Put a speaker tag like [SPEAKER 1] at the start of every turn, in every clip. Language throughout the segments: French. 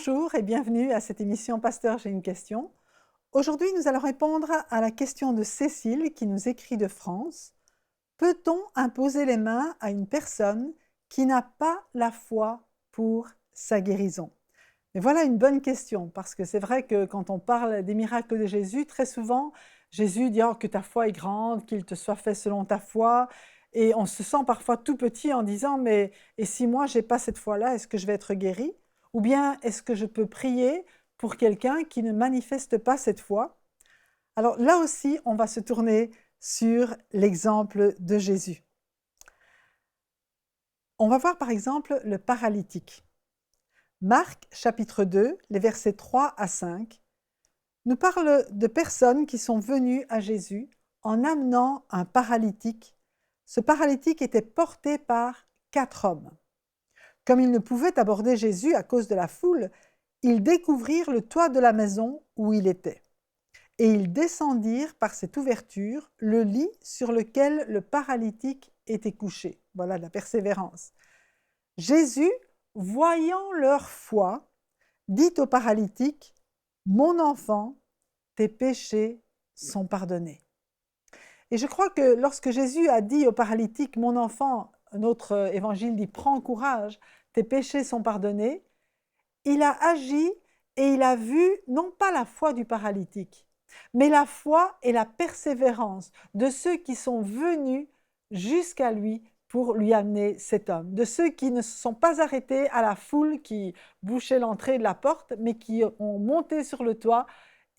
[SPEAKER 1] Bonjour et bienvenue à cette émission Pasteur, j'ai une question. Aujourd'hui, nous allons répondre à la question de Cécile qui nous écrit de France. Peut-on imposer les mains à une personne qui n'a pas la foi pour sa guérison? Mais voilà une bonne question, parce que c'est vrai que quand on parle des miracles de Jésus, très souvent, Jésus dit que ta foi est grande, qu'il te soit fait selon ta foi. Et on se sent parfois tout petit en disant, mais et si moi, je n'ai pas cette foi-là, est-ce que je vais être guéri? Ou bien est-ce que je peux prier pour quelqu'un qui ne manifeste pas cette foi? Alors là aussi, on va se tourner sur l'exemple de Jésus. On va voir par exemple le paralytique. Marc chapitre 2, les versets 3 à 5, nous parle de personnes qui sont venues à Jésus en amenant un paralytique. Ce paralytique était porté par 4 hommes. Comme ils ne pouvaient aborder Jésus à cause de la foule, ils découvrirent le toit de la maison où il était. Et ils descendirent par cette ouverture le lit sur lequel le paralytique était couché. Voilà la persévérance. Jésus, voyant leur foi, dit au paralytique, « Mon enfant, tes péchés sont pardonnés. » Et je crois que lorsque Jésus a dit au paralytique, « Mon enfant », un autre évangile dit, « Prends courage, tes péchés sont pardonnés », il a agi et il a vu non pas la foi du paralytique, mais la foi et la persévérance de ceux qui sont venus jusqu'à lui pour lui amener cet homme, de ceux qui ne se sont pas arrêtés à la foule qui bouchait l'entrée de la porte, mais qui ont monté sur le toit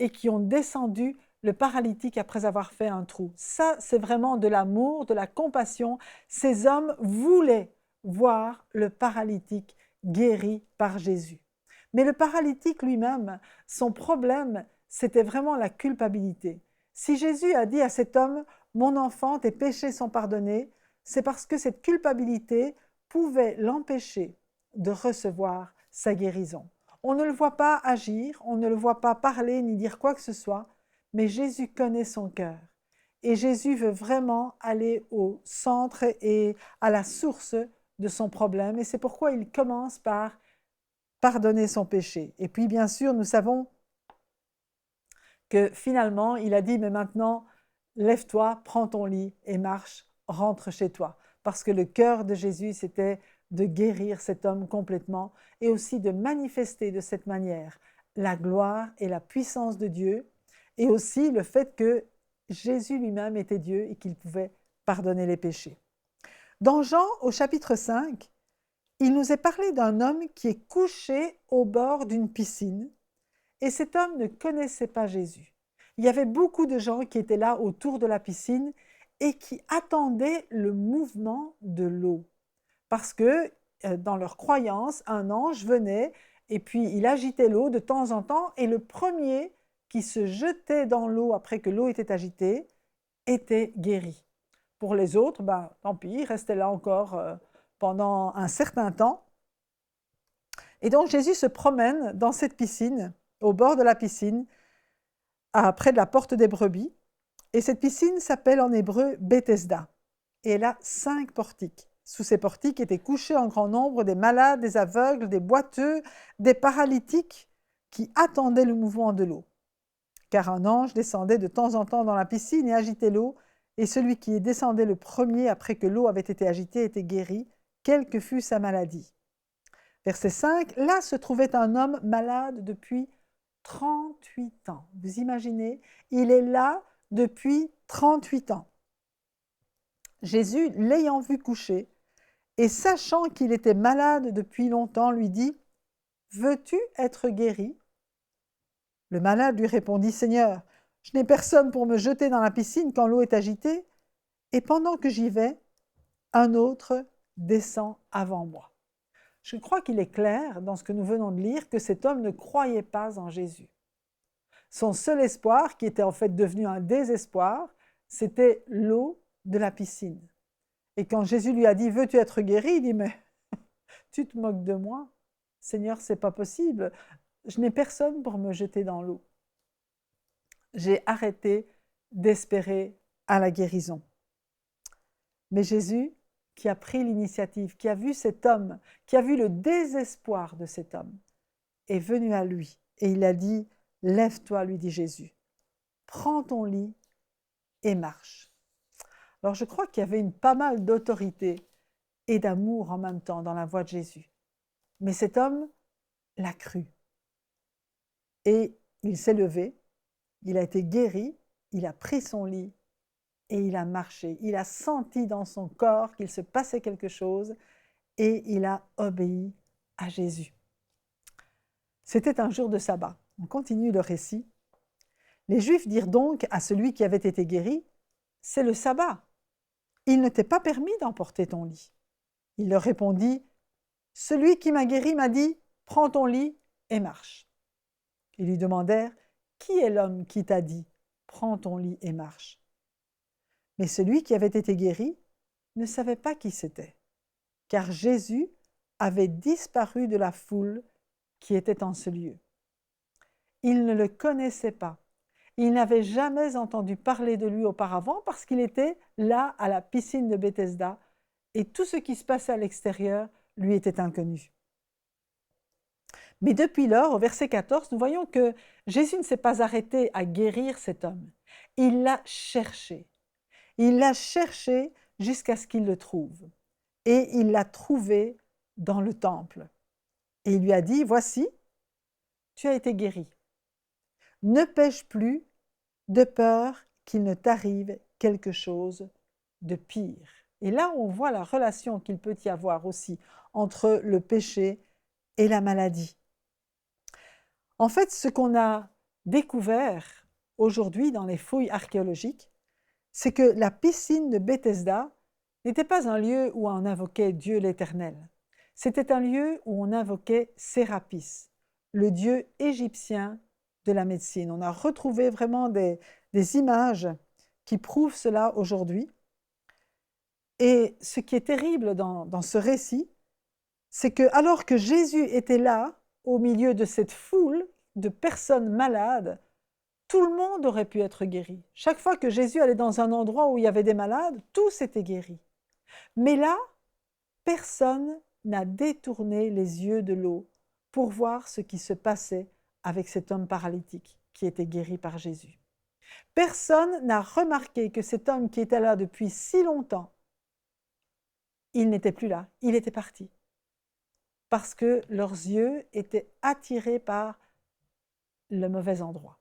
[SPEAKER 1] et qui ont descendu le paralytique après avoir fait un trou. Ça, c'est vraiment de l'amour, de la compassion. Ces hommes voulaient voir le paralytique guéri par Jésus. Mais le paralytique lui-même, son problème, c'était vraiment la culpabilité. Si Jésus a dit à cet homme, « Mon enfant, tes péchés sont pardonnés », c'est parce que cette culpabilité pouvait l'empêcher de recevoir sa guérison. On ne le voit pas agir, on ne le voit pas parler ni dire quoi que ce soit, mais Jésus connaît son cœur. Et Jésus veut vraiment aller au centre et à la source de son problème. Et c'est pourquoi il commence par pardonner son péché. Et puis, bien sûr, nous savons que finalement, il a dit, mais maintenant, lève-toi, prends ton lit et marche, rentre chez toi. Parce que le cœur de Jésus, c'était de guérir cet homme complètement et aussi de manifester de cette manière la gloire et la puissance de Dieu et aussi le fait que Jésus lui-même était Dieu et qu'il pouvait pardonner les péchés. Dans Jean, au chapitre 5, il nous est parlé d'un homme qui est couché au bord d'une piscine et cet homme ne connaissait pas Jésus. Il y avait beaucoup de gens qui étaient là autour de la piscine et qui attendaient le mouvement de l'eau. Parce que dans leur croyance, un ange venait et puis il agitait l'eau de temps en temps et le premier qui se jetait dans l'eau après que l'eau était agitée était guéri. Pour les autres, tant pis, ils restaient là encore pendant un certain temps. Et donc Jésus se promène dans cette piscine, au bord de la piscine, près de la porte des brebis. Et cette piscine s'appelle en hébreu Bethesda. Et elle a 5 portiques. Sous ces portiques étaient couchés en grand nombre des malades, des aveugles, des boiteux, des paralytiques qui attendaient le mouvement de l'eau. Car un ange descendait de temps en temps dans la piscine et agitait l'eau, et celui qui descendait le premier après que l'eau avait été agitée était guéri, quelle que fût sa maladie. Verset 5, là se trouvait un homme malade depuis 38 ans. Vous imaginez, il est là depuis 38 ans. Jésus, l'ayant vu coucher, et sachant qu'il était malade depuis longtemps, lui dit, « Veux-tu être guéri ?» Le malade lui répondit, « Seigneur, je n'ai personne pour me jeter dans la piscine quand l'eau est agitée, et pendant que j'y vais, un autre descend avant moi. » Je crois qu'il est clair, dans ce que nous venons de lire, que cet homme ne croyait pas en Jésus. Son seul espoir, qui était en fait devenu un désespoir, c'était l'eau de la piscine. Et quand Jésus lui a dit « Veux-tu être guéri ?» il dit « Mais tu te moques de moi, Seigneur, c'est pas possible. Je n'ai personne pour me jeter dans l'eau. » J'ai arrêté d'espérer à la guérison. Mais Jésus, qui a pris l'initiative, qui a vu cet homme, qui a vu le désespoir de cet homme, est venu à lui et il a dit « Lève-toi », lui dit Jésus, « prends ton lit et marche ». Alors je crois qu'il y avait pas mal d'autorité et d'amour en même temps dans la voix de Jésus. Mais cet homme l'a cru. Et il s'est levé, il a été guéri, il a pris son lit et il a marché. Il a senti dans son corps qu'il se passait quelque chose et il a obéi à Jésus. C'était un jour de sabbat. On continue le récit. Les Juifs dirent donc à celui qui avait été guéri, « C'est le sabbat. Il ne t'est pas permis d'emporter ton lit. » Il leur répondit, « Celui qui m'a guéri m'a dit, « Prends ton lit et marche. » Ils lui demandèrent, « Qui est l'homme qui t'a dit, « Prends ton lit et marche » ?» Mais celui qui avait été guéri ne savait pas qui c'était, car Jésus avait disparu de la foule qui était en ce lieu. Il ne le connaissait pas. Il n'avait jamais entendu parler de lui auparavant parce qu'il était là à la piscine de Bethesda et tout ce qui se passait à l'extérieur lui était inconnu. Mais depuis lors, au verset 14, nous voyons que Jésus ne s'est pas arrêté à guérir cet homme. Il l'a cherché. Il l'a cherché jusqu'à ce qu'il le trouve. Et il l'a trouvé dans le temple. Et il lui a dit, « Voici, tu as été guéri. Ne pêche plus de peur qu'il ne t'arrive quelque chose de pire. » Et là, on voit la relation qu'il peut y avoir aussi entre le péché et la maladie. En fait, ce qu'on a découvert aujourd'hui dans les fouilles archéologiques, c'est que la piscine de Bethesda n'était pas un lieu où on invoquait Dieu l'Éternel. C'était un lieu où on invoquait Sérapis, le dieu égyptien de la médecine. On a retrouvé vraiment des images qui prouvent cela aujourd'hui. Et ce qui est terrible dans ce récit, c'est que alors que Jésus était là, au milieu de cette foule de personnes malades, tout le monde aurait pu être guéri. Chaque fois que Jésus allait dans un endroit où il y avait des malades, tous étaient guéris. Mais là, personne n'a détourné les yeux de l'eau pour voir ce qui se passait avec cet homme paralytique qui était guéri par Jésus. Personne n'a remarqué que cet homme qui était là depuis si longtemps, il n'était plus là, il était parti. Parce que leurs yeux étaient attirés par le mauvais endroit.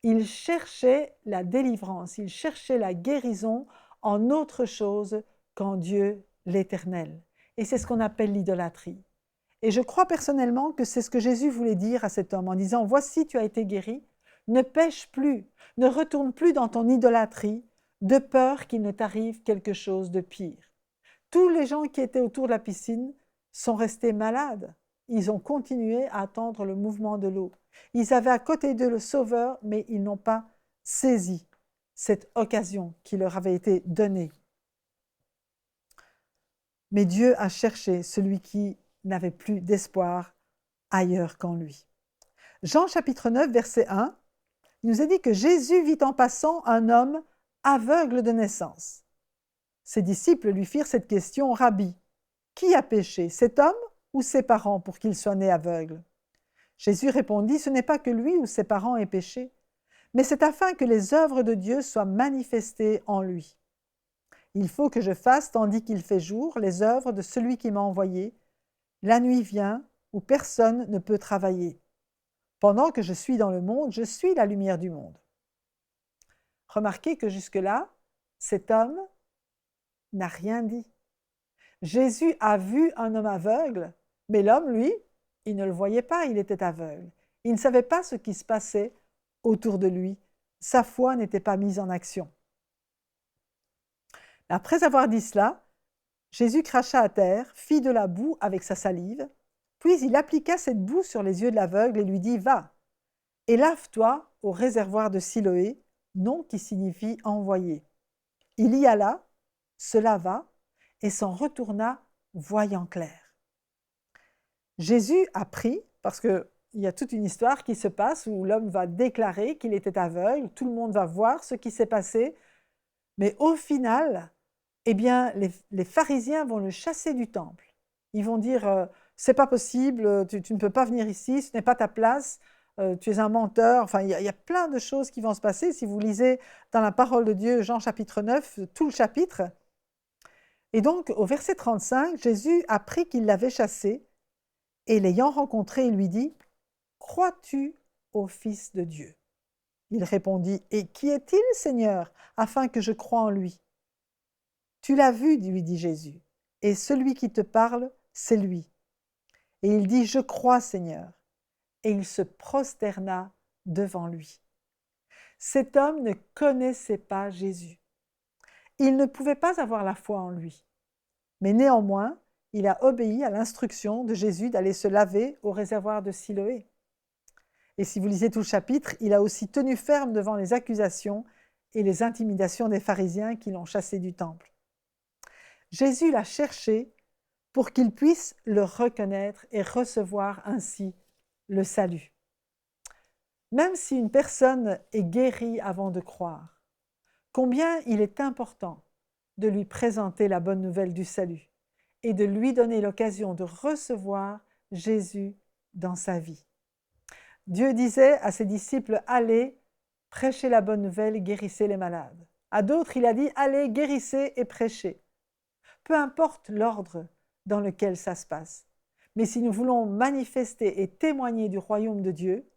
[SPEAKER 1] Ils cherchaient la délivrance, ils cherchaient la guérison en autre chose qu'en Dieu l'Éternel. Et c'est ce qu'on appelle l'idolâtrie. Et je crois personnellement que c'est ce que Jésus voulait dire à cet homme en disant « Voici, tu as été guéri, ne pêche plus, ne retourne plus dans ton idolâtrie, de peur qu'il ne t'arrive quelque chose de pire. » Tous les gens qui étaient autour de la piscine sont restés malades. Ils ont continué à attendre le mouvement de l'eau. Ils avaient à côté d'eux le Sauveur, mais ils n'ont pas saisi cette occasion qui leur avait été donnée. Mais Dieu a cherché celui qui n'avait plus d'espoir ailleurs qu'en lui. Jean chapitre 9, verset 1, il nous a dit que Jésus vit en passant un homme aveugle de naissance. Ses disciples lui firent cette question, « Rabbi, qui a péché, cet homme ou ses parents pour qu'il soit né aveugle ?» Jésus répondit, « Ce n'est pas que lui ou ses parents aient péché, mais c'est afin que les œuvres de Dieu soient manifestées en lui. Il faut que je fasse, tandis qu'il fait jour, les œuvres de celui qui m'a envoyé. La nuit vient où personne ne peut travailler. Pendant que je suis dans le monde, je suis la lumière du monde. » Remarquez que jusque-là, cet homme n'a rien dit. Jésus a vu un homme aveugle, mais l'homme, lui, il ne le voyait pas, il était aveugle. Il ne savait pas ce qui se passait autour de lui. Sa foi n'était pas mise en action. Après avoir dit cela, Jésus cracha à terre, fit de la boue avec sa salive, puis il appliqua cette boue sur les yeux de l'aveugle et lui dit « Va, et lave-toi au réservoir de Siloé, nom qui signifie « envoyé ». Il y alla, se lava, et s'en retourna voyant clair. Jésus a pris, parce qu'il y a toute une histoire qui se passe où l'homme va déclarer qu'il était aveugle, tout le monde va voir ce qui s'est passé, mais au final, eh bien, les pharisiens vont le chasser du temple. Ils vont dire c'est pas possible, tu ne peux pas venir ici, ce n'est pas ta place, tu es un menteur. Enfin, il y a plein de choses qui vont se passer si vous lisez dans la parole de Dieu, Jean chapitre 9, tout le chapitre. Et donc, au verset 35, Jésus apprit qu'il l'avait chassé, et l'ayant rencontré, il lui dit, « Crois-tu au Fils de Dieu ?» Il répondit, « Et qui est-il, Seigneur, afin que je croie en lui ?» « Tu l'as vu, lui dit Jésus, et celui qui te parle, c'est lui. » Et il dit, « Je crois, Seigneur. » Et il se prosterna devant lui. Cet homme ne connaissait pas Jésus. Il ne pouvait pas avoir la foi en lui. Mais néanmoins, il a obéi à l'instruction de Jésus d'aller se laver au réservoir de Siloé. Et si vous lisez tout le chapitre, il a aussi tenu ferme devant les accusations et les intimidations des pharisiens qui l'ont chassé du temple. Jésus l'a cherché pour qu'il puisse le reconnaître et recevoir ainsi le salut. Même si une personne est guérie avant de croire, combien il est important de lui présenter la bonne nouvelle du salut et de lui donner l'occasion de recevoir Jésus dans sa vie. Dieu disait à ses disciples, « Allez, prêchez la bonne nouvelle, guérissez les malades. » À d'autres, il a dit, « Allez, guérissez et prêchez. » Peu importe l'ordre dans lequel ça se passe. Mais si nous voulons manifester et témoigner du royaume de Dieu,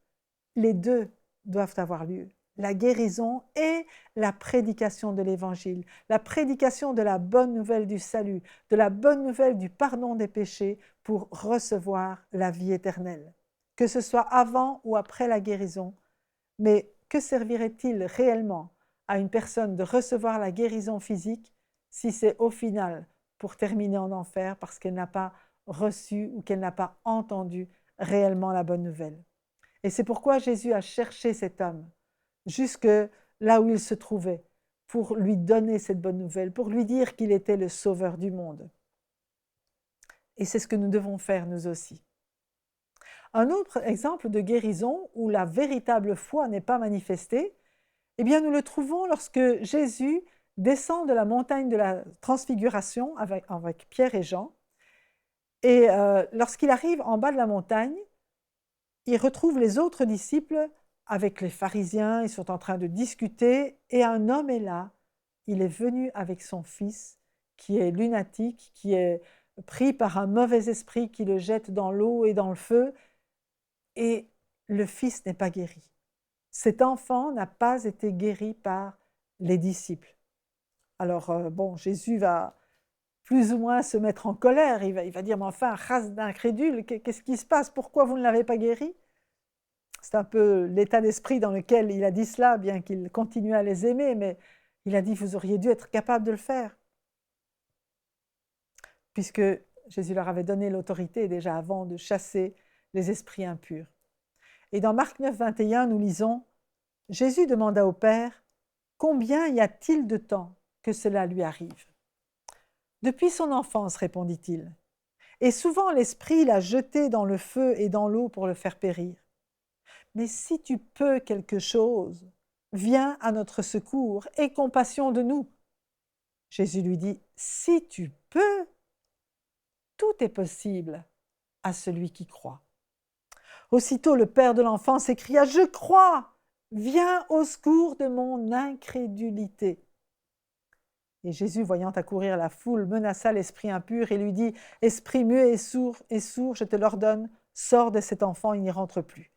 [SPEAKER 1] les deux doivent avoir lieu. La guérison et la prédication de l'Évangile, la prédication de la bonne nouvelle du salut, de la bonne nouvelle du pardon des péchés pour recevoir la vie éternelle. Que ce soit avant ou après la guérison, mais que servirait-il réellement à une personne de recevoir la guérison physique si c'est au final pour terminer en enfer parce qu'elle n'a pas reçu ou qu'elle n'a pas entendu réellement la bonne nouvelle. Et c'est pourquoi Jésus a cherché cet homme jusque là où il se trouvait pour lui donner cette bonne nouvelle, pour lui dire qu'il était le sauveur du monde. Et c'est ce que nous devons faire nous aussi. Un autre exemple de guérison où la véritable foi n'est pas manifestée, eh bien nous le trouvons lorsque Jésus descend de la montagne de la transfiguration avec Pierre et Jean. Et lorsqu'il arrive en bas de la montagne, il retrouve les autres disciples avec les pharisiens, ils sont en train de discuter, et un homme est là, il est venu avec son fils, qui est lunatique, qui est pris par un mauvais esprit qui le jette dans l'eau et dans le feu, et le fils n'est pas guéri. Cet enfant n'a pas été guéri par les disciples. Alors, Jésus va plus ou moins se mettre en colère, il va dire, mais enfin, race d'incrédules, qu'est-ce qui se passe? Pourquoi vous ne l'avez pas guéri? C'est un peu l'état d'esprit dans lequel il a dit cela, bien qu'il continue à les aimer, mais il a dit, vous auriez dû être capable de le faire. Puisque Jésus leur avait donné l'autorité déjà avant de chasser les esprits impurs. Et dans Marc 9, 21, nous lisons, « Jésus demanda au Père, « Combien y a-t-il de temps que cela lui arrive ?» « Depuis son enfance, répondit-il. Et souvent l'Esprit l'a jeté dans le feu et dans l'eau pour le faire périr. Mais si tu peux quelque chose, viens à notre secours, aie compassion de nous. » Jésus lui dit, « Si tu peux, tout est possible à celui qui croit. » Aussitôt le père de l'enfant s'écria, « Je crois, viens au secours de mon incrédulité. » Et Jésus, voyant accourir la foule, menaça l'esprit impur et lui dit, « Esprit muet et sourd, je te l'ordonne, sors de cet enfant, il n'y rentre plus. »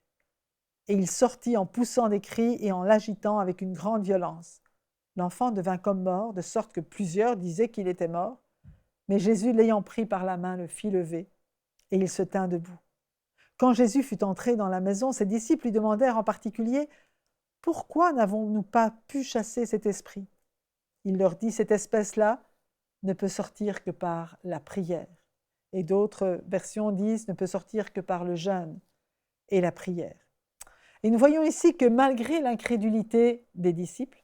[SPEAKER 1] Et il sortit en poussant des cris et en l'agitant avec une grande violence. L'enfant devint comme mort, de sorte que plusieurs disaient qu'il était mort. Mais Jésus, l'ayant pris par la main, le fit lever, et il se tint debout. Quand Jésus fut entré dans la maison, ses disciples lui demandèrent en particulier, « Pourquoi n'avons-nous pas pu chasser cet esprit ?» Il leur dit, « Cette espèce-là ne peut sortir que par la prière. » Et d'autres versions disent, « Ne peut sortir que par le jeûne et la prière. » Et nous voyons ici que malgré l'incrédulité des disciples,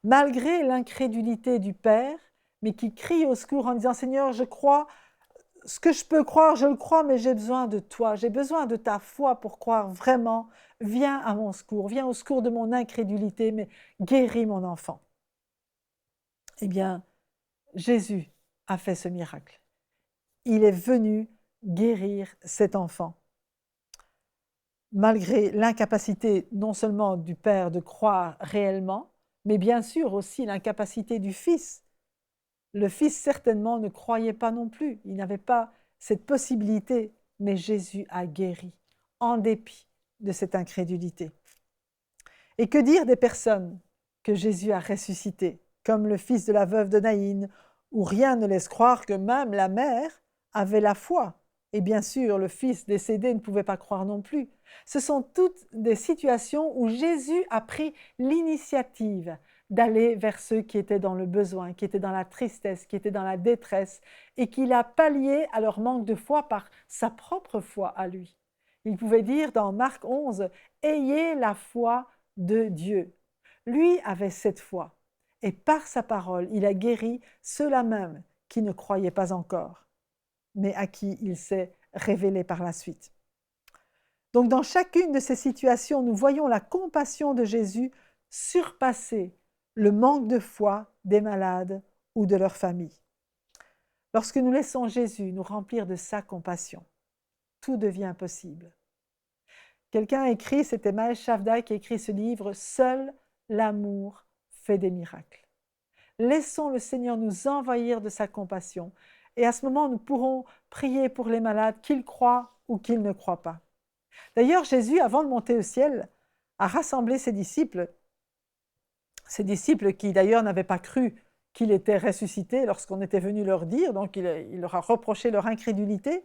[SPEAKER 1] malgré l'incrédulité du Père, mais qui crie au secours en disant, « Seigneur, je crois, ce que je peux croire, je le crois, mais j'ai besoin de toi, j'ai besoin de ta foi pour croire vraiment. Viens à mon secours, viens au secours de mon incrédulité, mais guéris mon enfant. » Eh bien, Jésus a fait ce miracle. Il est venu guérir cet enfant. Malgré l'incapacité non seulement du Père de croire réellement, mais bien sûr aussi l'incapacité du Fils. Le Fils certainement ne croyait pas non plus, il n'avait pas cette possibilité, mais Jésus a guéri, en dépit de cette incrédulité. Et que dire des personnes que Jésus a ressuscitées, comme le fils de la veuve de Naïn, où rien ne laisse croire que même la mère avait la foi. Et bien sûr, le fils décédé ne pouvait pas croire non plus. Ce sont toutes des situations où Jésus a pris l'initiative d'aller vers ceux qui étaient dans le besoin, qui étaient dans la tristesse, qui étaient dans la détresse, et qu'il a pallié à leur manque de foi par sa propre foi à lui. Il pouvait dire dans Marc 11, « Ayez la foi de Dieu ». Lui avait cette foi, et par sa parole, il a guéri ceux-là même qui ne croyaient pas encore, mais à qui il s'est révélé par la suite. Donc dans chacune de ces situations, nous voyons la compassion de Jésus surpasser le manque de foi des malades ou de leur famille. Lorsque nous laissons Jésus nous remplir de sa compassion, tout devient possible. Quelqu'un a écrit, c'était Maël Shavdai qui a écrit ce livre, « Seul l'amour fait des miracles ». Laissons le Seigneur nous envahir de sa compassion et à ce moment, nous pourrons prier pour les malades, qu'ils croient ou qu'ils ne croient pas. D'ailleurs, Jésus, avant de monter au ciel, a rassemblé ses disciples qui d'ailleurs n'avaient pas cru qu'il était ressuscité lorsqu'on était venu leur dire, donc il leur a reproché leur incrédulité.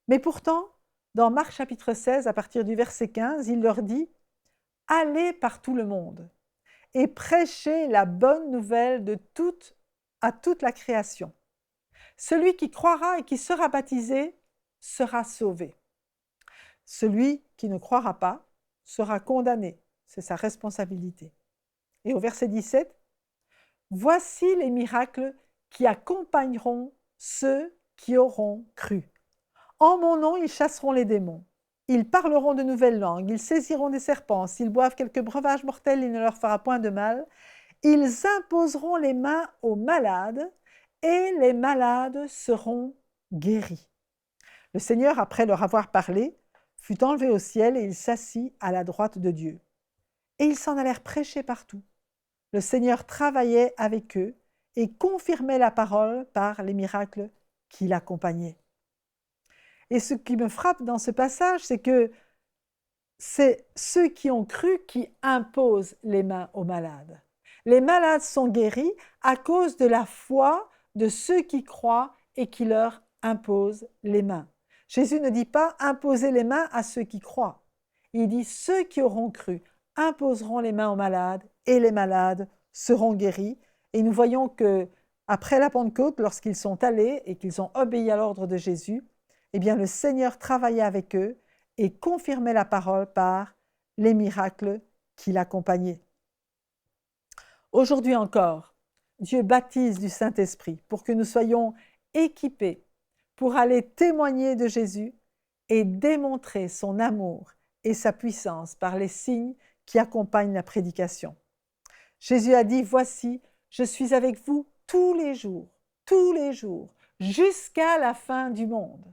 [SPEAKER 1] Mais pourtant, dans Marc chapitre 16, à partir du verset 15, il leur dit « Allez par tout le monde et prêchez la bonne nouvelle à toute la création. Celui qui croira et qui sera baptisé sera sauvé. Celui qui ne croira pas sera condamné. » C'est sa responsabilité. Et au verset 17, « Voici les miracles qui accompagneront ceux qui auront cru. En mon nom, ils chasseront les démons. Ils parleront de nouvelles langues. Ils saisiront des serpents. S'ils boivent quelque breuvage mortel, il ne leur fera point de mal. Ils imposeront les mains aux malades et les malades seront guéris. » Le Seigneur, après leur avoir parlé, fut enlevé au ciel et il s'assit à la droite de Dieu. Et ils s'en allèrent prêcher partout. Le Seigneur travaillait avec eux et confirmait la parole par les miracles qui l'accompagnaient. Et ce qui me frappe dans ce passage, c'est que c'est ceux qui ont cru qui imposent les mains aux malades. Les malades sont guéris à cause de la foi de ceux qui croient et qui leur imposent les mains. Jésus ne dit pas « imposer les mains à ceux qui croient ». Il dit « ceux qui auront cru imposeront les mains aux malades et les malades seront guéris ». Et nous voyons que après la Pentecôte, lorsqu'ils sont allés et qu'ils ont obéi à l'ordre de Jésus, eh bien le Seigneur travaillait avec eux et confirmait la parole par les miracles qui l'accompagnaient. Aujourd'hui encore, Dieu baptise du Saint-Esprit pour que nous soyons équipés pour aller témoigner de Jésus et démontrer son amour et sa puissance par les signes qui accompagnent la prédication. Jésus a dit « Voici, je suis avec vous tous les jours, jusqu'à la fin du monde. »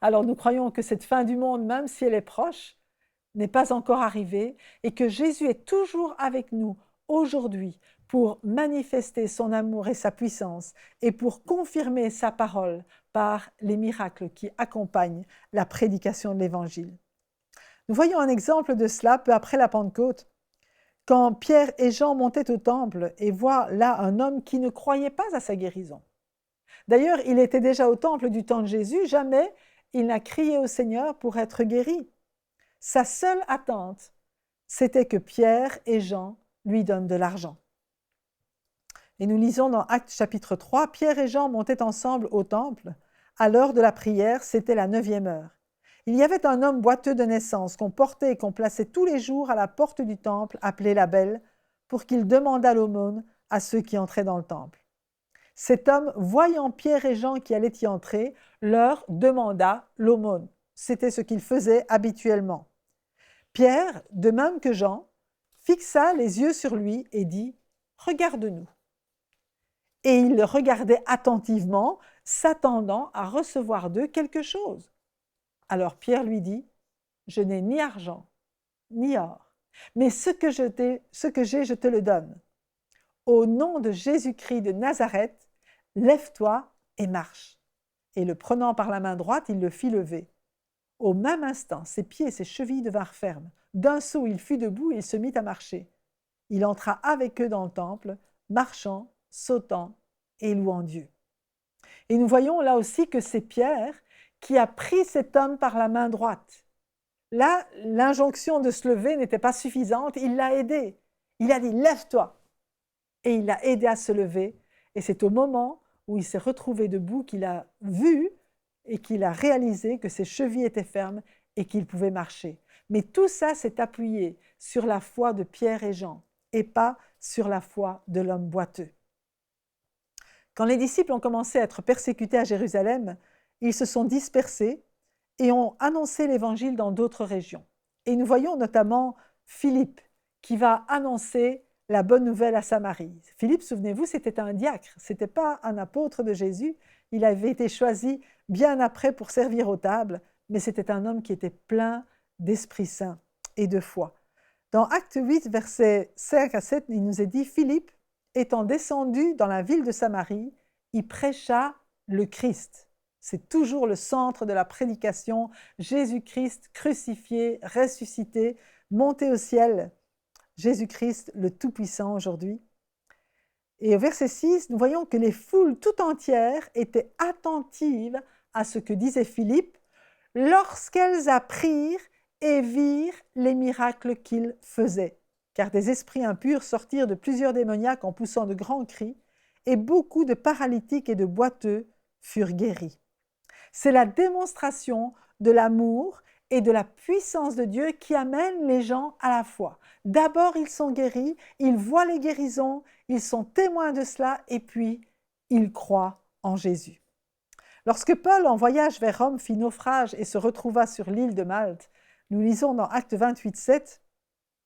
[SPEAKER 1] Alors nous croyons que cette fin du monde, même si elle est proche, n'est pas encore arrivée et que Jésus est toujours avec nous aujourd'hui pour manifester son amour et sa puissance et pour confirmer sa parole par les miracles qui accompagnent la prédication de l'Évangile. Nous voyons un exemple de cela peu après la Pentecôte, quand Pierre et Jean montaient au temple et voient là un homme qui ne croyait pas à sa guérison. D'ailleurs, il était déjà au temple du temps de Jésus, jamais il n'a crié au Seigneur pour être guéri. Sa seule attente, c'était que Pierre et Jean lui donnent de l'argent. Et nous lisons dans Actes chapitre 3, Pierre et Jean montaient ensemble au temple. À l'heure de la prière, c'était la 9e heure. Il y avait un homme boiteux de naissance qu'on portait et qu'on plaçait tous les jours à la porte du temple, appelé la Belle, pour qu'il demandât l'aumône à ceux qui entraient dans le temple. Cet homme, voyant Pierre et Jean qui allaient y entrer, leur demanda l'aumône. C'était ce qu'il faisait habituellement. Pierre, de même que Jean, fixa les yeux sur lui et dit « Regarde-nous ». Et il le regardait attentivement, s'attendant à recevoir d'eux quelque chose. Alors Pierre lui dit, « Je n'ai ni argent, ni or, mais ce que j'ai, je te le donne. Au nom de Jésus-Christ de Nazareth, lève-toi et marche. » Et le prenant par la main droite, il le fit lever. Au même instant, ses pieds et ses chevilles devinrent fermes. D'un saut, il fut debout et il se mit à marcher. Il entra avec eux dans le temple, marchant, sautant et louant Dieu. Et nous voyons là aussi que c'est Pierre qui a pris cet homme par la main droite. Là, l'injonction de se lever n'était pas suffisante, il l'a aidé. Il a dit « lève-toi » et il l'a aidé à se lever. Et c'est au moment où il s'est retrouvé debout qu'il a vu et qu'il a réalisé que ses chevilles étaient fermes et qu'il pouvait marcher. Mais tout ça s'est appuyé sur la foi de Pierre et Jean et pas sur la foi de l'homme boiteux. Quand les disciples ont commencé à être persécutés à Jérusalem, ils se sont dispersés et ont annoncé l'évangile dans d'autres régions. Et nous voyons notamment Philippe qui va annoncer la bonne nouvelle à Samarie. Philippe, souvenez-vous, c'était un diacre, ce n'était pas un apôtre de Jésus, il avait été choisi bien après pour servir aux tables, mais c'était un homme qui était plein d'Esprit Saint et de foi. Dans Acte 8, versets 5 à 7, il nous est dit « Philippe, étant descendu dans la ville de Samarie, il prêcha le Christ. » C'est toujours le centre de la prédication, Jésus-Christ crucifié, ressuscité, monté au ciel. Jésus-Christ, le Tout-Puissant aujourd'hui. Et au verset 6, nous voyons que les foules tout entières étaient attentives à ce que disait Philippe lorsqu'elles apprirent et virent les miracles qu'il faisait. Car des esprits impurs sortirent de plusieurs démoniaques en poussant de grands cris, et beaucoup de paralytiques et de boiteux furent guéris. C'est la démonstration de l'amour et de la puissance de Dieu qui amène les gens à la foi. D'abord, ils sont guéris, ils voient les guérisons, ils sont témoins de cela, et puis ils croient en Jésus. Lorsque Paul, en voyage vers Rome, fit naufrage et se retrouva sur l'île de Malte, nous lisons dans Acte 28, 7,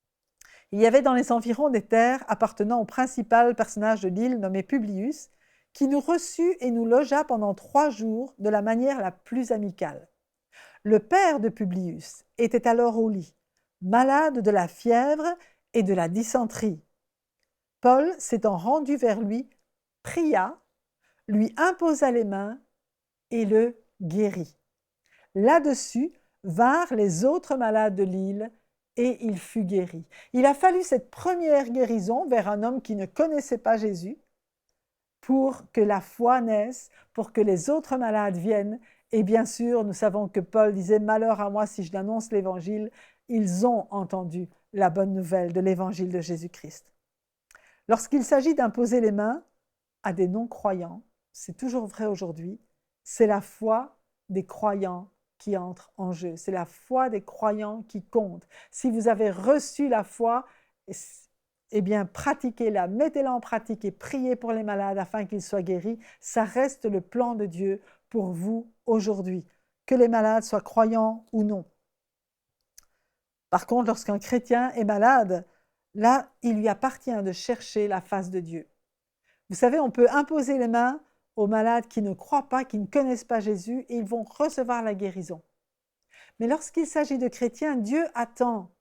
[SPEAKER 1] « Il y avait dans les environs des terres appartenant au principal personnage de l'île nommé Publius, qui nous reçut et nous logea pendant 3 jours de la manière la plus amicale. Le père de Publius était alors au lit, malade de la fièvre et de la dysenterie. Paul, s'étant rendu vers lui, pria, lui imposa les mains et le guérit. Là-dessus vinrent les autres malades de l'île et il fut guéri. » Il a fallu cette première guérison vers un homme qui ne connaissait pas Jésus pour que la foi naisse, pour que les autres malades viennent. Et bien sûr, nous savons que Paul disait « Malheur à moi si je n'annonce l'Évangile ». Ils ont entendu la bonne nouvelle de l'Évangile de Jésus-Christ. Lorsqu'il s'agit d'imposer les mains à des non-croyants, c'est toujours vrai aujourd'hui, c'est la foi des croyants qui entre en jeu. C'est la foi des croyants qui compte. Si vous avez reçu la foi, eh bien, pratiquez-la, mettez-la en pratique et priez pour les malades afin qu'ils soient guéris. Ça reste le plan de Dieu pour vous aujourd'hui, que les malades soient croyants ou non. Par contre, lorsqu'un chrétien est malade, là, il lui appartient de chercher la face de Dieu. Vous savez, on peut imposer les mains aux malades qui ne croient pas, qui ne connaissent pas Jésus, et ils vont recevoir la guérison. Mais lorsqu'il s'agit de chrétiens, Dieu attend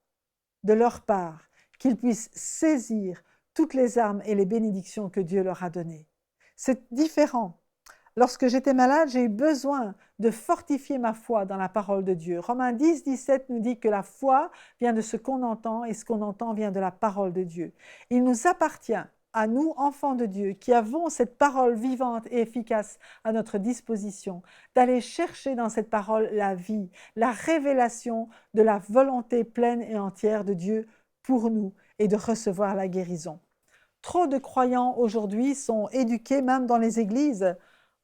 [SPEAKER 1] de leur part qu'ils puissent saisir toutes les armes et les bénédictions que Dieu leur a données. C'est différent. Lorsque j'étais malade, j'ai eu besoin de fortifier ma foi dans la parole de Dieu. Romains 10, 17 nous dit que la foi vient de ce qu'on entend et ce qu'on entend vient de la parole de Dieu. Il nous appartient, à nous, enfants de Dieu, qui avons cette parole vivante et efficace à notre disposition, d'aller chercher dans cette parole la vie, la révélation de la volonté pleine et entière de Dieu pour nous et de recevoir la guérison. Trop de croyants aujourd'hui sont éduqués, même dans les églises,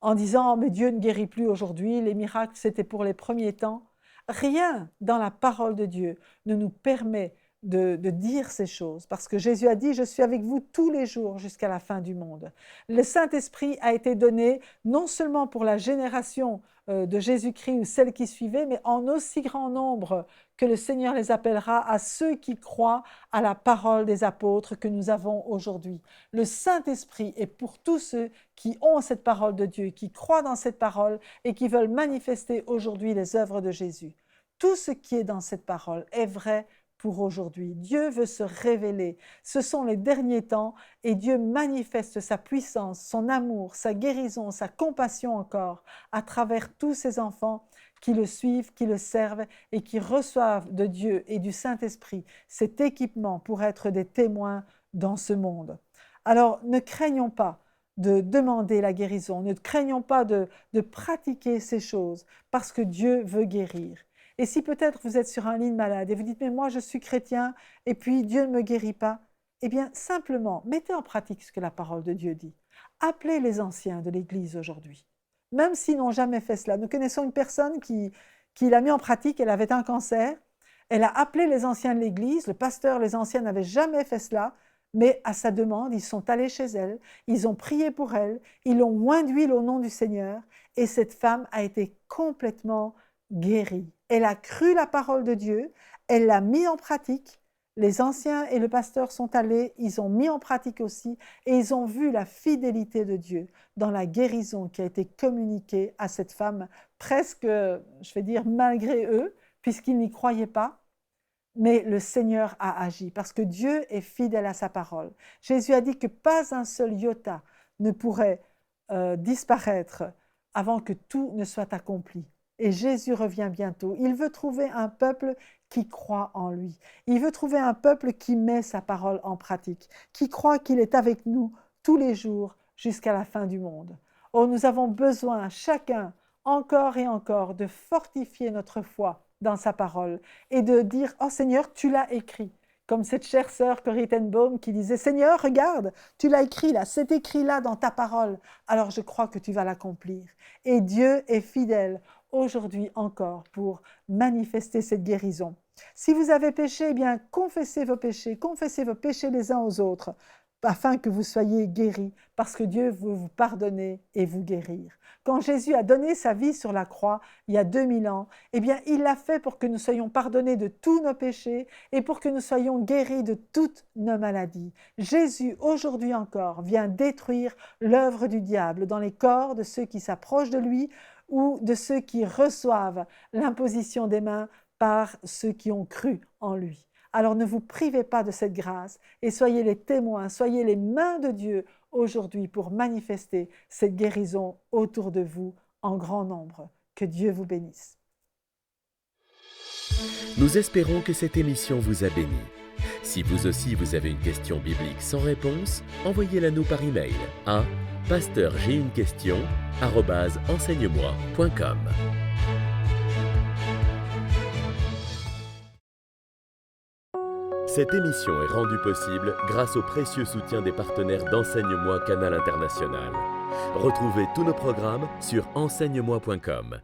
[SPEAKER 1] en disant « mais Dieu ne guérit plus aujourd'hui, les miracles c'était pour les premiers temps ». Rien dans la parole de Dieu ne nous permet de dire ces choses, parce que Jésus a dit « Je suis avec vous tous les jours jusqu'à la fin du monde ». Le Saint-Esprit a été donné non seulement pour la génération de Jésus-Christ ou celle qui suivait, mais en aussi grand nombre que le Seigneur les appellera à ceux qui croient à la parole des apôtres que nous avons aujourd'hui. Le Saint-Esprit est pour tous ceux qui ont cette parole de Dieu, qui croient dans cette parole et qui veulent manifester aujourd'hui les œuvres de Jésus. Tout ce qui est dans cette parole est vrai pour aujourd'hui. Dieu veut se révéler. Ce sont les derniers temps et Dieu manifeste sa puissance, son amour, sa guérison, sa compassion encore à travers tous ses enfants qui le suivent, qui le servent et qui reçoivent de Dieu et du Saint-Esprit cet équipement pour être des témoins dans ce monde. Alors ne craignons pas de demander la guérison, ne craignons pas de pratiquer ces choses parce que Dieu veut guérir. Et si peut-être vous êtes sur un lit de malade et vous dites « mais moi je suis chrétien et puis Dieu ne me guérit pas », eh bien simplement mettez en pratique ce que la parole de Dieu dit. Appelez les anciens de l'Église aujourd'hui, même s'ils n'ont jamais fait cela. Nous connaissons une personne qui l'a mis en pratique, elle avait un cancer, elle a appelé les anciens de l'Église, le pasteur, les anciens n'avaient jamais fait cela, mais à sa demande, ils sont allés chez elle, ils ont prié pour elle, ils l'ont oint d'huile au nom du Seigneur et cette femme a été complètement guérie. Elle a cru la parole de Dieu, elle l'a mis en pratique. Les anciens et le pasteur sont allés, ils ont mis en pratique aussi et ils ont vu la fidélité de Dieu dans la guérison qui a été communiquée à cette femme, presque, je vais dire, malgré eux, puisqu'ils n'y croyaient pas. Mais le Seigneur a agi parce que Dieu est fidèle à sa parole. Jésus a dit que pas un seul iota ne pourrait disparaître avant que tout ne soit accompli. Et Jésus revient bientôt. Il veut trouver un peuple qui croit en lui. Il veut trouver un peuple qui met sa parole en pratique, qui croit qu'il est avec nous tous les jours jusqu'à la fin du monde. Oh, nous avons besoin, chacun, encore et encore, de fortifier notre foi dans sa parole et de dire « Oh Seigneur, tu l'as écrit ». Comme cette chère sœur Corrie ten Boom qui disait « Seigneur, regarde, tu l'as écrit là, c'est écrit là dans ta parole, alors je crois que tu vas l'accomplir. » Et Dieu est fidèle aujourd'hui encore pour manifester cette guérison. Si vous avez péché, eh bien confessez vos péchés les uns aux autres, afin que vous soyez guéris, parce que Dieu veut vous pardonner et vous guérir. Quand Jésus a donné sa vie sur la croix, il y a 2000 ans, eh bien, il l'a fait pour que nous soyons pardonnés de tous nos péchés et pour que nous soyons guéris de toutes nos maladies. Jésus, aujourd'hui encore, vient détruire l'œuvre du diable dans les corps de ceux qui s'approchent de lui ou de ceux qui reçoivent l'imposition des mains par ceux qui ont cru en lui. Alors ne vous privez pas de cette grâce et soyez les témoins, soyez les mains de Dieu aujourd'hui pour manifester cette guérison autour de vous en grand nombre. Que Dieu vous bénisse.
[SPEAKER 2] Nous espérons que cette émission vous a béni. Si vous aussi vous avez une question biblique sans réponse, envoyez-la nous par email à pasteur.jeunequestion@enseigne-moi.com. Cette émission est rendue possible grâce au précieux soutien des partenaires d'Enseigne-moi Canal International. Retrouvez tous nos programmes sur enseigne-moi.com.